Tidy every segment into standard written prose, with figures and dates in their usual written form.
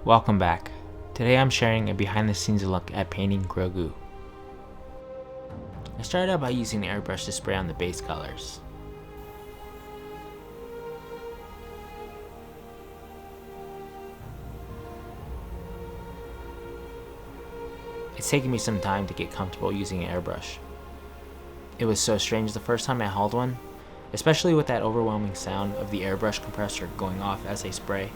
Welcome back. Today I'm sharing a behind the scenes look at painting Grogu. I started out by using the airbrush to spray on the base colors. It's taken me some time to get comfortable using an airbrush. It was so strange the first time I held one, especially with that overwhelming sound of the airbrush compressor going off as I spray.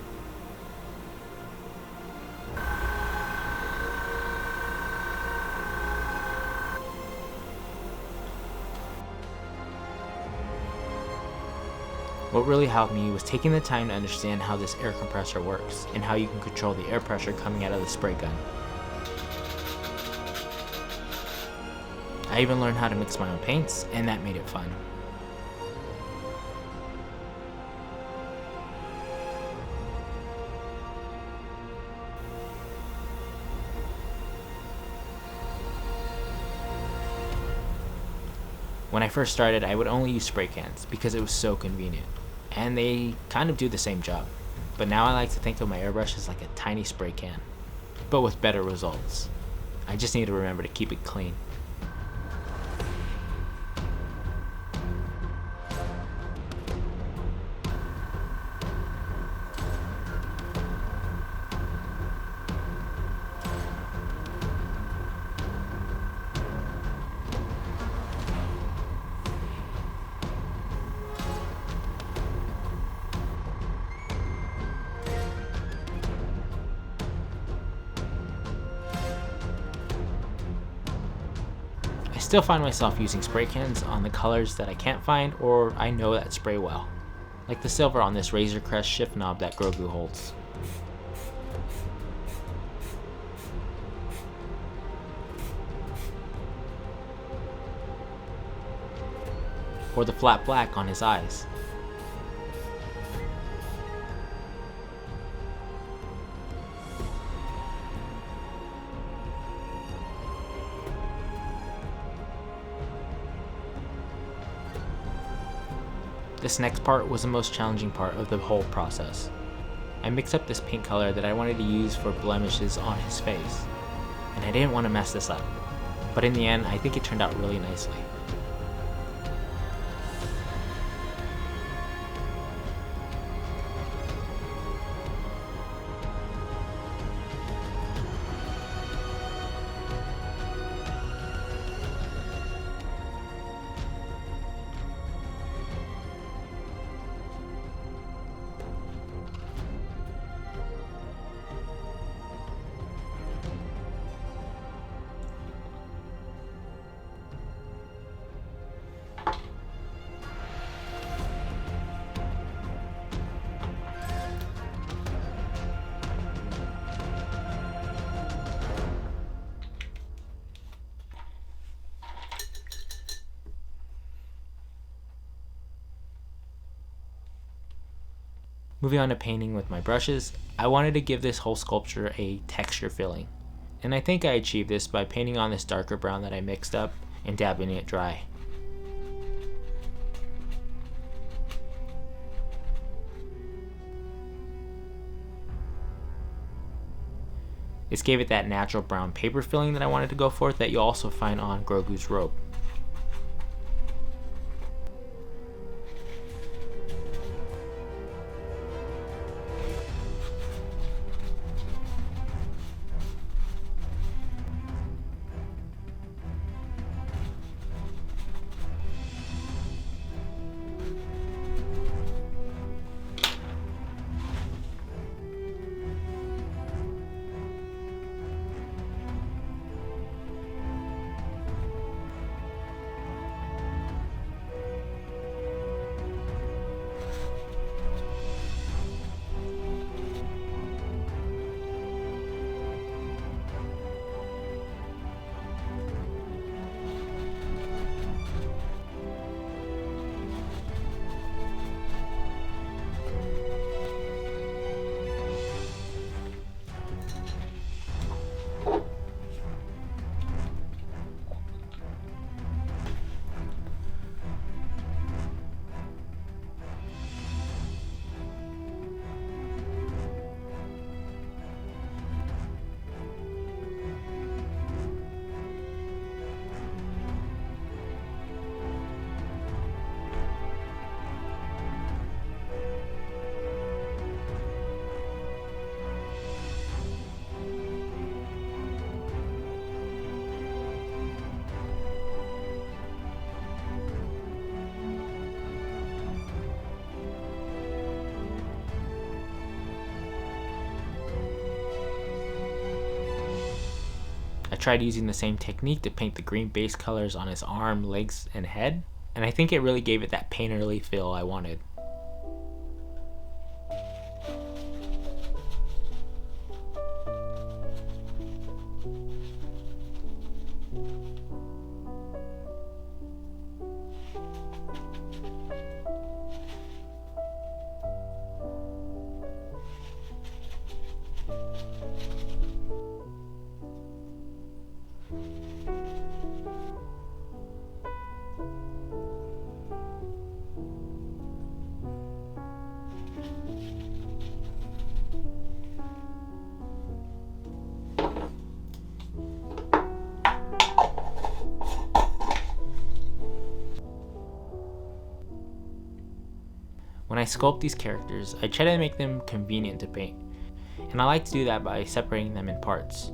What really helped me was taking the time to understand how this air compressor works and how you can control the air pressure coming out of the spray gun. I even learned how to mix my own paints, and that made it fun. When I first started, I would only use spray cans because it was so convenient, and they kind of do the same job. But now I like to think of my airbrush as like a tiny spray can, but with better results. I just need to remember to keep it clean. I still find myself using spray cans on the colors that I can't find or I know that spray well, like the silver on this Razor Crest shift knob that Grogu holds. Or the flat black on his eyes. This next part was the most challenging part of the whole process. I mixed up this pink color that I wanted to use for blemishes on his face, and I didn't want to mess this up, but in the end I think it turned out really nicely. Moving on to painting with my brushes, I wanted to give this whole sculpture a texture feeling. And I think I achieved this by painting on this darker brown that I mixed up and dabbing it dry. This gave it that natural brown paper feeling that I wanted to go for that you'll also find on Grogu's robe. tried using the same technique to paint the green base colors on his arm, legs, and head, and I think it really gave it that painterly feel I wanted. When I sculpt these characters, I try to make them convenient to paint, and I like to do that by separating them in parts.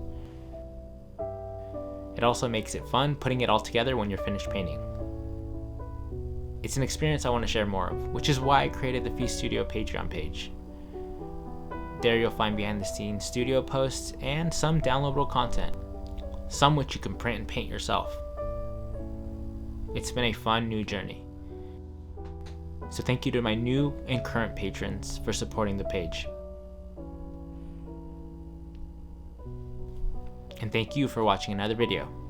It also makes it fun putting it all together when you're finished painting. It's an experience I want to share more of, which is why I created the Feast Studio Patreon page. There you'll find behind the scenes studio posts and some downloadable content, some which you can print and paint yourself. It's been a fun new journey. So thank you to my new and current patrons for supporting the page. And thank you for watching another video.